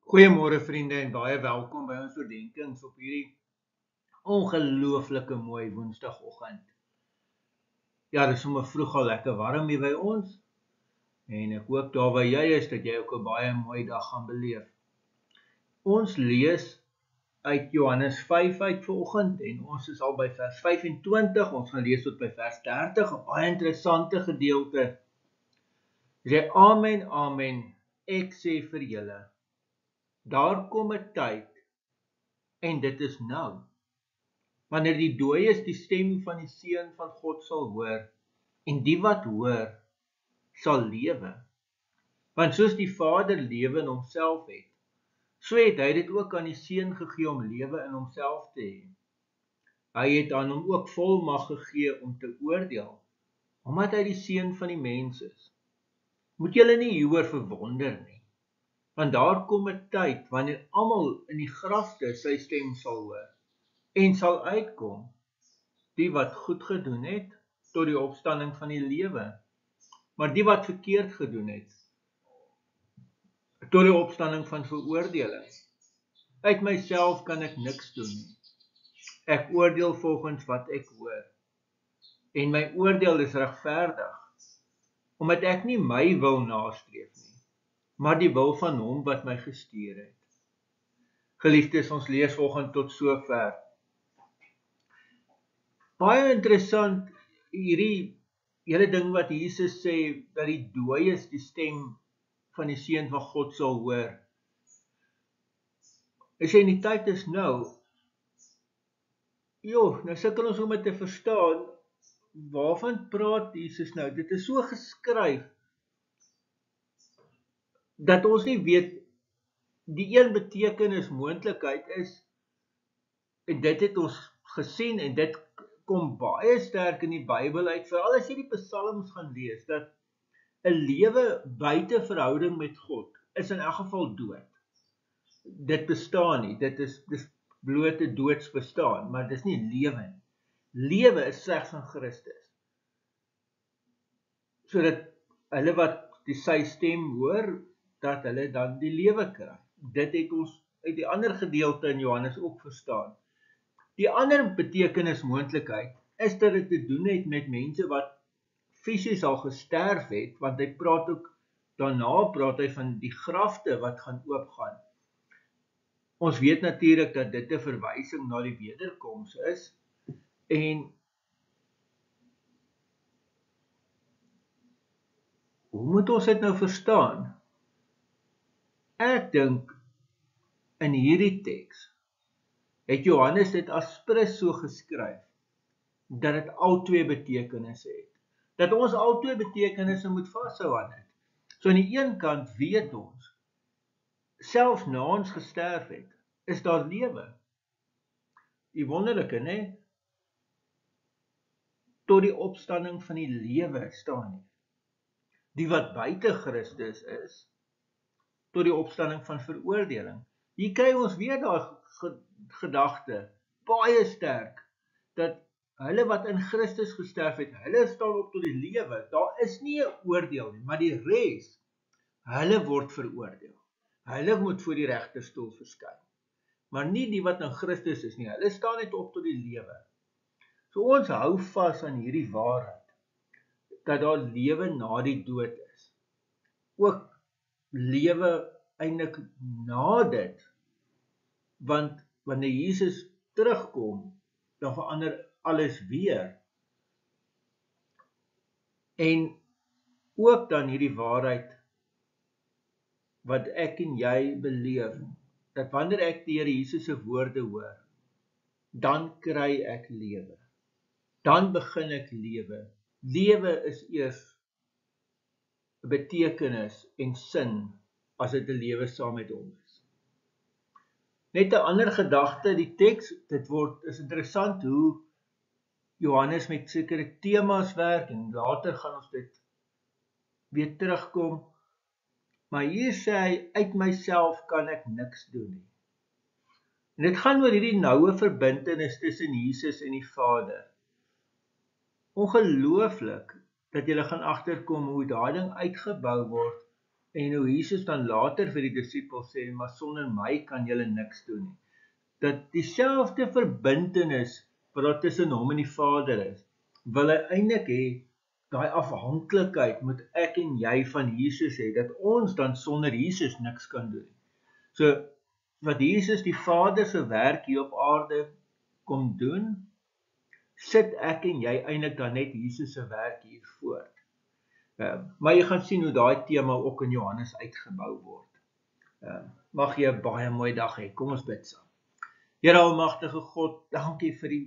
Goeiemôre vriende en baie welkom by ons oordenkings op hierdie ongelooflike mooi woensdagoggend. Ja, dis sommer vroeg al lekker warm hier by ons en ek hoop daar waar jy is dat jy ook 'n baie mooi dag gaan beleef. Ons lees uit Johannes 5 uit vanoggend en ons is al by vers 25, ons gaan lees tot by vers 30, 'n baie interessante gedeelte. Sê amen, amen, ek sê vir julle, daar kom 'n tyd en dit is nou, wanneer die dooies die stem van die Seun van God sal hoor, en die wat hoor, sal lewe. Want soos die Vader lewe in homself het, so het hy dit ook aan die Seun gegee om lewe in homself te hê. Hy het aan hom ook volmag gegee om te oordeel, omdat hy die Seun van die mens is. Moet julle nie hieroor verwonder nie, want daar kom 'n tyd wanneer almal in die grafte sy stem sal hoor, en sal uitkom, die wat goed gedoen het, tot die opstanding van die lewe, maar die wat verkeerd gedoen het, tot die opstanding van veroordeling. Uit myself kan ek niks doen nie. Ek oordeel volgens wat ek hoor, en my oordeel is regverdig, omdat ek nie my wil nastreef nie, maar die wil van hom wat my gestuur het. Geliefdes, ons lees vanoggend tot sover. Baie interessant, hierdie hele ding wat Jesus sê, dat die dooies die stem van die Seun van God sal hoor. Hy sê, die tyd is nou. Nou sukkel ons om dit te verstaan, waarvan praat Jesus nou? Dit is so geskryf, dat ons nie weet, die een betekenis moontlikheid is, en dit het ons gesien, en dit kom baie sterk in die Bybel uit, veral as jy die psalms gaan lees, dat 'n lewe buite verhouding met God is in elk geval dood. Dit bestaan nie, dit is blote doodsbestaan, maar dis nie lewe nie. Lewe is slegs in Christus. Sodat hulle wat sy stem hoor, dat hulle dan die lewe kry. Dit het ons uit die ander gedeelte in Johannes ook verstaan. Die ander betekenismoontlikheid is dat dit te doen het met mense wat fisies al gesterf het, want hy praat ook, daarna praat hy van die grafte wat gaan oopgaan. Ons weet natuurlik dat dit 'n verwysing na die wederkoms is, en hoe moet ons dit nou verstaan? Ek dink, in hierdie teks, het Johannes dit aspres so geskryf, dat dit al twee betekenisse het. Dat ons al twee betekenisse moet vashou aan dit. So aan die een kant weet ons, selfs na ons gesterf het, is daar lewe. Die wonderlike, né? Tot die opstanding van die lewe staan nie. Die wat buite Christus is, tot die opstanding van veroordeling. Hier kry ons weer daai gedagte, baie sterk, dat hulle wat in Christus gesterf het, hulle staan op tot die lewe. Daar is nie 'n oordeel nie, maar die res, hulle word veroordeel. Hulle moet voor die regterstoel verskyn. Maar nie die wat in Christus is nie, hulle staan net op tot die lewe. So ons hou vas aan hierdie waarheid, dat daar lewe na die dood is. Ook lewe eintlik na dit, want wanneer Jesus terugkom, dan verander alles weer. En ook dan hierdie waarheid, wat ek en jy beleef, dat wanneer ek die Here Jesus se woorde hoor, dan kry ek lewe. Dan begin ek lewe. Lewe is eers 'n betekenis en sin, as dit 'n lewe saam met hom is. Net 'n ander gedagte, die teks, is interessant hoe Johannes met sekere temas werk, en later gaan ons dit weer terugkom, maar hier sê hy, uit myself kan ek niks doen nie. En dit gaan oor hierdie noue verbintenis tussen Jesus en die Vader. Ongelooflik, dat jy gaan agterkom hoe daai ding uitgebou word, en hoe Jesus dan later vir die disippels sê, maar sonder my kan julle niks doen nie. Dat dieselfde verbintenis wat daar tussen hom en die Vader is, wil hy eintlik hê, daai afhanklikheid moet ek en jy van Jesus hê, dat ons dan sonder Jesus niks kan doen. So, wat Jesus die Vader se werk hier op aarde kom doen, sit ek en jy eintlik dan net Jesus se werk hier voort. Maar jy gaan sien hoe daai tema ook in Johannes uitgebou word. Mag jy 'n baie mooi dag hê. Kom ons bid saam. Here almagtige God, dankie vir die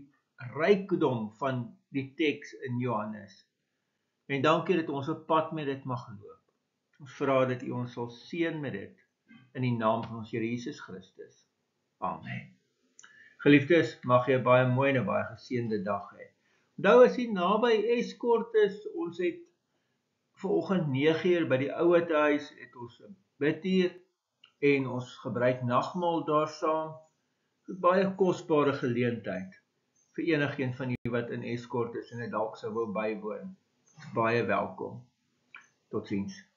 rykdom van die teks in Johannes. En dankie dat ons op pad met dit mag loop. Ons vra dat U ons sal seën met dit in die naam van ons Here Jesus Christus. Amen. Geliefdes, mag jy 'n baie mooi en 'n baie geseënde dag hê. Onthou as jy naby Eskort is, ons het vanoggend 9:00 by die ouete huis het ons 'n biduur en ons gebruik nagmaal daar saam. Dit is baie kosbare geleentheid vir enigiemand van julle wat in Eskort is en dit dalk sou wou bywoon. Baie welkom. Totsiens.